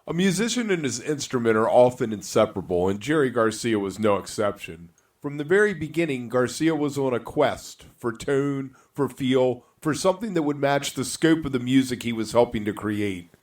A musician and his instrument are often inseparable, and Jerry Garcia was no exception. From the very beginning, Garcia was on a quest for tone, for feel, for something that would match the scope of the music he was helping to create.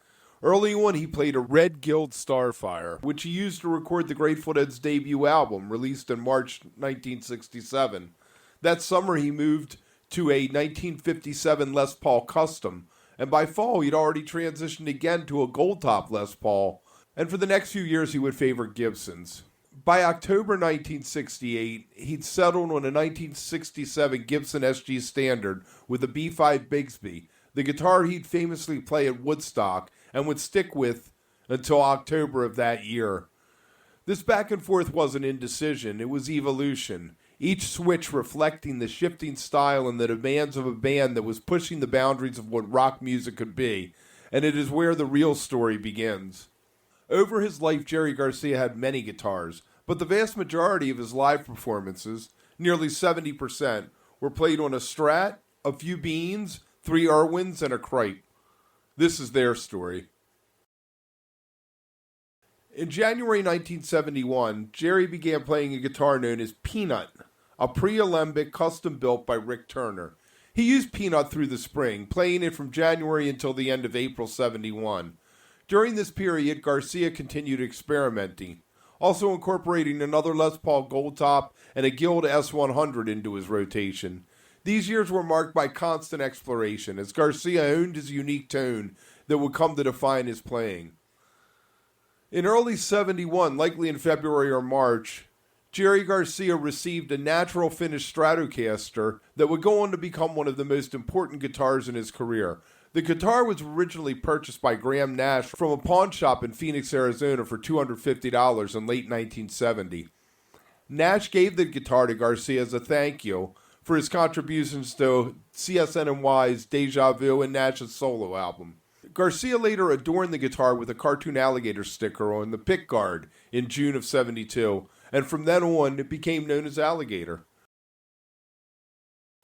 Early on, he played a Red Guild Starfire, which he used to record the Grateful Dead's debut album, released in March 1967. That summer, he moved to a 1957 Les Paul Custom, and by fall, he'd already transitioned again to a gold-top Les Paul, and for the next few years, he would favor Gibsons. By October 1968, he'd settled on a 1967 Gibson SG Standard with a B5 Bigsby, the guitar he'd famously play at Woodstock and would stick with until October of that year. This back and forth wasn't indecision, it was evolution, each switch reflecting the shifting style and the demands of a band that was pushing the boundaries of what rock music could be, and it is where the real story begins. Over his life, Jerry Garcia had many guitars, but the vast majority of his live performances, nearly 70%, were played on a Strat, a few Beans, 3 Irwins, and a Cripe. This is their story. In January 1971, Jerry began playing a guitar known as Peanut, a pre-Alembic custom built by Rick Turner. He used Peanut through the spring, playing it from January until the end of April 71. During this period, Garcia continued experimenting, also incorporating another Les Paul Gold Top and a Guild S100 into his rotation. These years were marked by constant exploration, as Garcia owned his unique tone that would come to define his playing. In early 71, likely in February or March, Jerry Garcia received a natural finish Stratocaster that would go on to become one of the most important guitars in his career. The guitar was originally purchased by Graham Nash from a pawn shop in Phoenix, Arizona for $250 in late 1970. Nash gave the guitar to Garcia as a thank you for his contributions to CSNNY's Deja Vu and Nash's solo album. Garcia later adorned the guitar with a cartoon alligator sticker on the pickguard in June of '72, and from then on it became known as Alligator.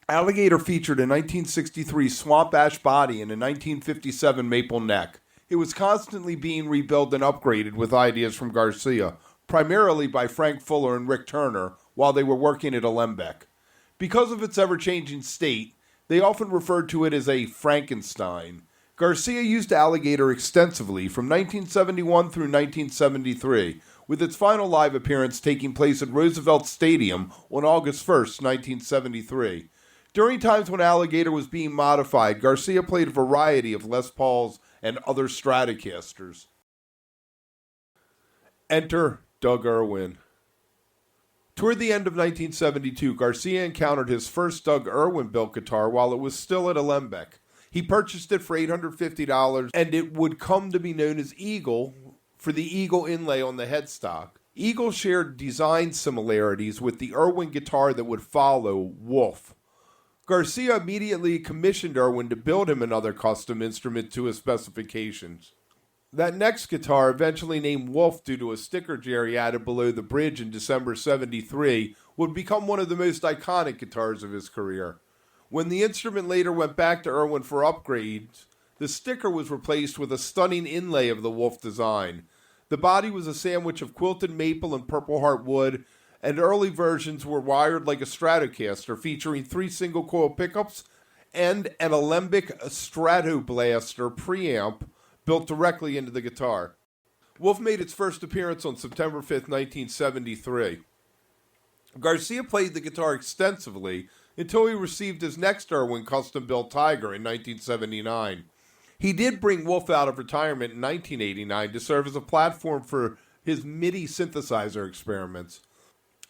Alligator featured a 1963 swamp ash body and a 1957 maple neck. It was constantly being rebuilt and upgraded with ideas from Garcia, primarily by Frank Fuller and Rick Turner, while they were working at Alembic. Because of its ever-changing state, they often referred to it as a Frankenstein. Garcia used Alligator extensively from 1971 through 1973, with its final live appearance taking place at Roosevelt Stadium on August 1, 1973. During times when Alligator was being modified, Garcia played a variety of Les Pauls and other Stratocasters. Enter Doug Irwin. Toward the end of 1972, Garcia encountered his first Doug Irwin-built guitar while it was still at Alembic. He purchased it for $850, and it would come to be known as Eagle for the Eagle inlay on the headstock. Eagle shared design similarities with the Irwin guitar that would follow, Wolf. Garcia immediately commissioned Irwin to build him another custom instrument to his specifications. That next guitar, eventually named Wolf due to a sticker Jerry added below the bridge in December '73, would become one of the most iconic guitars of his career. When the instrument later went back to Irwin for upgrades, the sticker was replaced with a stunning inlay of the Wolf design. The body was a sandwich of quilted maple and Purple Heart wood, and early versions were wired like a Stratocaster, featuring 3 single-coil pickups and an Alembic Stratoblaster preamp built directly into the guitar. Wolf made its first appearance on September 5, 1973. Garcia played the guitar extensively until he received his next Irwin custom-built Tiger in 1979. He did bring Wolf out of retirement in 1989 to serve as a platform for his MIDI synthesizer experiments.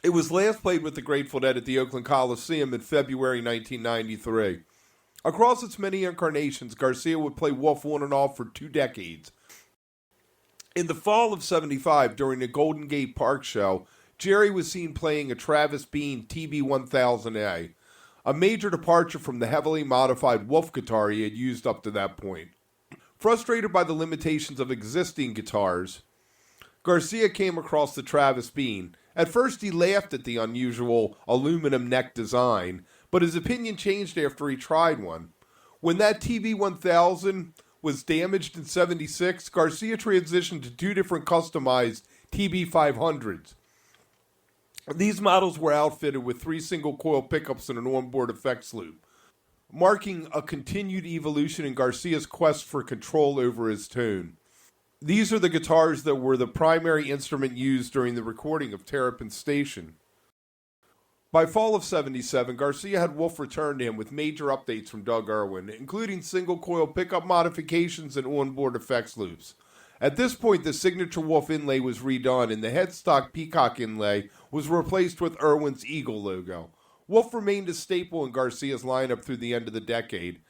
It was last played with the Grateful Dead at the Oakland Coliseum in February 1993. Across its many incarnations, Garcia would play Wolf on and off for 2 decades. In the fall of '75, during the Golden Gate Park show, Jerry was seen playing a Travis Bean TB-1000A, a major departure from the heavily modified Wolf guitar he had used up to that point. Frustrated by the limitations of existing guitars, Garcia came across the Travis Bean. At first, he laughed at the unusual aluminum neck design, but his opinion changed after he tried one. When that TB-1000 was damaged in '76, Garcia transitioned to two different customized TB500s. These models were outfitted with 3 single-coil pickups and an onboard effects loop, marking a continued evolution in Garcia's quest for control over his tone. These are the guitars that were the primary instrument used during the recording of Terrapin Station. By fall of '77, Garcia had Wolf return to him with major updates from Doug Irwin, including single-coil pickup modifications and onboard effects loops. At this point, the signature Wolf inlay was redone, and the headstock peacock inlay was replaced with Irwin's Eagle logo. Wolf remained a staple in Garcia's lineup through the end of the decade.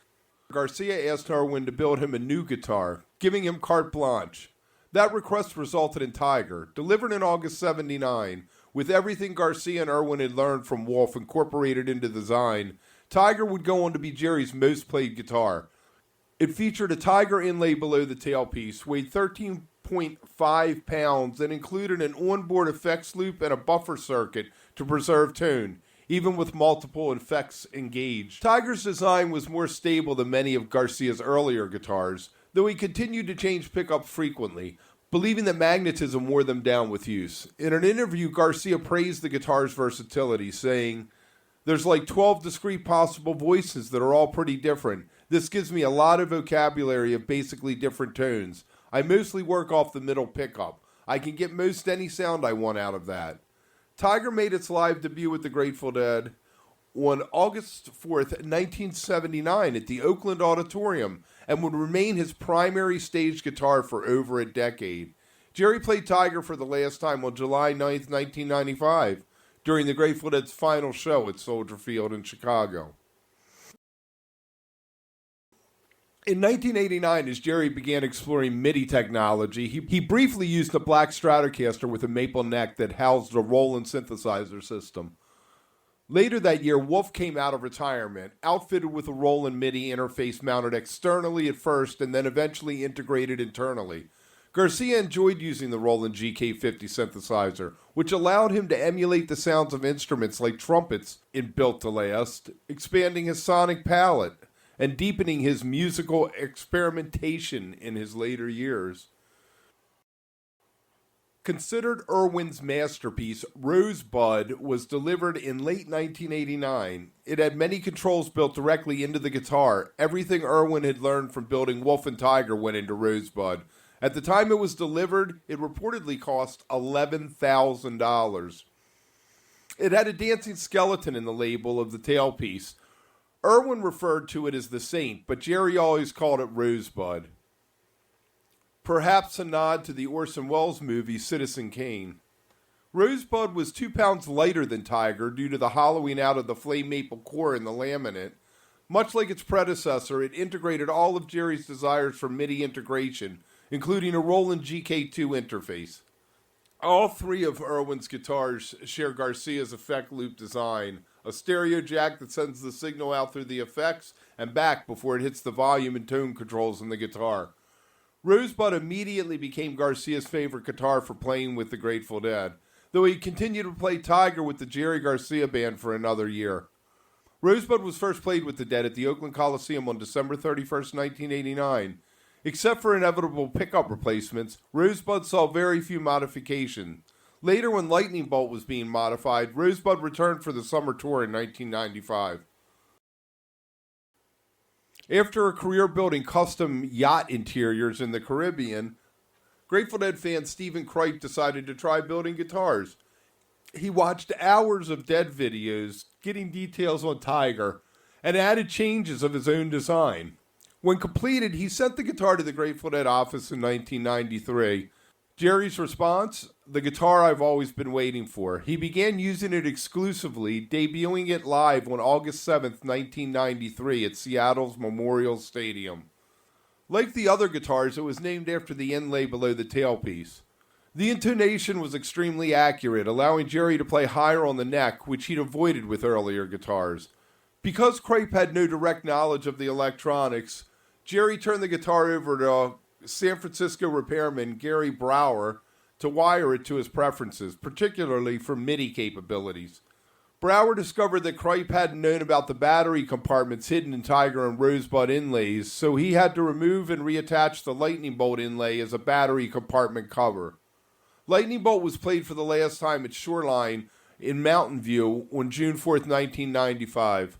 Garcia asked Irwin to build him a new guitar, giving him carte blanche. That request resulted in Tiger, delivered in August '79. With everything Garcia and Irwin had learned from Wolf incorporated into the design, Tiger would go on to be Jerry's most played guitar. It featured a Tiger inlay below the tailpiece, weighed 13.5 pounds, and included an onboard effects loop and a buffer circuit to preserve tone, even with multiple effects engaged. Tiger's design was more stable than many of Garcia's earlier guitars, though he continued to change pickups frequently, believing that magnetism wore them down with use. In an interview, Garcia praised the guitar's versatility, saying, "There's like 12 discrete possible voices that are all pretty different. This gives me a lot of vocabulary of basically different tones. I mostly work off the middle pickup. I can get most any sound I want out of that." Tiger made its live debut with the Grateful Dead on August 4th, 1979 at the Oakland Auditorium, and would remain his primary stage guitar for over a decade. Jerry played Tiger for the last time on July 9th, 1995, during the Grateful Dead's final show at Soldier Field in Chicago. In 1989, as Jerry began exploring MIDI technology, he briefly used a black Stratocaster with a maple neck that housed a Roland synthesizer system. Later that year, Wolf came out of retirement, outfitted with a Roland MIDI interface mounted externally at first and then eventually integrated internally. Garcia enjoyed using the Roland GK50 synthesizer, which allowed him to emulate the sounds of instruments like trumpets in Built to Last, expanding his sonic palette and deepening his musical experimentation in his later years. Considered Irwin's masterpiece, Rosebud was delivered in late 1989. It had many controls built directly into the guitar. Everything Irwin had learned from building Wolf and Tiger went into Rosebud. At the time it was delivered, it reportedly cost $11,000. It had a dancing skeleton in the label of the tailpiece. Irwin referred to it as the Saint, but Jerry always called it Rosebud. Perhaps a nod to the Orson Welles movie Citizen Kane. Rosebud was 2 pounds lighter than Tiger due to the hollowing out of the flame maple core in the laminate. Much like its predecessor, it integrated all of Jerry's desires for MIDI integration, including a Roland GK2 interface. All 3 of Irwin's guitars share Garcia's effect loop design, a stereo jack that sends the signal out through the effects and back before it hits the volume and tone controls in the guitar. Rosebud immediately became Garcia's favorite guitar for playing with the Grateful Dead, though he continued to play Tiger with the Jerry Garcia Band for another year. Rosebud was first played with the Dead at the Oakland Coliseum on December 31st, 1989. Except for inevitable pickup replacements, Rosebud saw very few modifications. Later, when Lightning Bolt was being modified, Rosebud returned for the summer tour in 1995. After a career building custom yacht interiors in the Caribbean, Grateful Dead fan Stephen Cripe decided to try building guitars. He watched hours of Dead videos, getting details on Tiger, and added changes of his own design. When completed, he sent the guitar to the Grateful Dead office in 1993. Jerry's response? The guitar I've always been waiting for. He began using it exclusively, debuting it live on August 7th, 1993 at Seattle's Memorial Stadium. Like the other guitars, it was named after the inlay below the tailpiece. The intonation was extremely accurate, allowing Jerry to play higher on the neck, which he'd avoided with earlier guitars. Because Cripe had no direct knowledge of the electronics, Jerry turned the guitar over to San Francisco repairman Gary Brower to wire it to his preferences, particularly for MIDI capabilities. Brower discovered that Kripe hadn't known about the battery compartments hidden in Tiger and Rosebud inlays, so he had to remove and reattach the Lightning Bolt inlay as a battery compartment cover. Lightning Bolt was played for the last time at Shoreline in Mountain View on June 4th, 1995.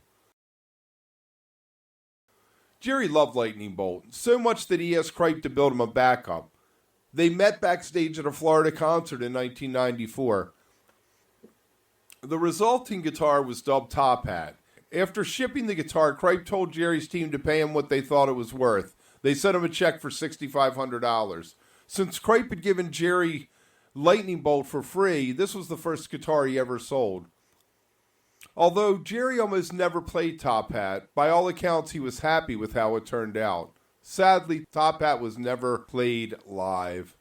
Jerry loved Lightning Bolt, so much that he asked Kripe to build him a backup. They met backstage at a Florida concert in 1994. The resulting guitar was dubbed Top Hat. After shipping the guitar, Kripe told Jerry's team to pay him what they thought it was worth. They sent him a check for $6,500. Since Kripe had given Jerry Lightning Bolt for free, this was the first guitar he ever sold. Although Jerry almost never played Top Hat, by all accounts he was happy with how it turned out. Sadly, Top Hat was never played live.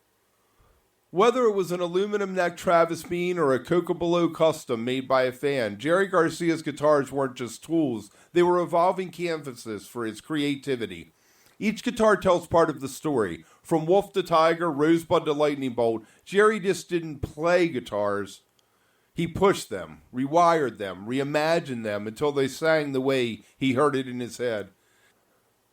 Whether it was an aluminum neck Travis Bean or a Cocobolo custom made by a fan, Jerry Garcia's guitars weren't just tools, they were evolving canvases for his creativity. Each guitar tells part of the story. From Wolf to Tiger, Rosebud to Lightning Bolt, Jerry just didn't play guitars. He pushed them, rewired them, reimagined them until they sang the way he heard it in his head.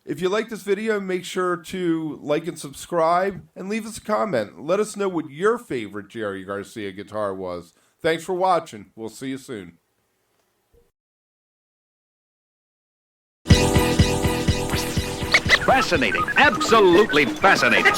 If you like this video, make sure to like and subscribe and leave us a comment. Let us know what your favorite Jerry Garcia guitar was. Thanks for watching. We'll see you soon. Fascinating. Absolutely fascinating.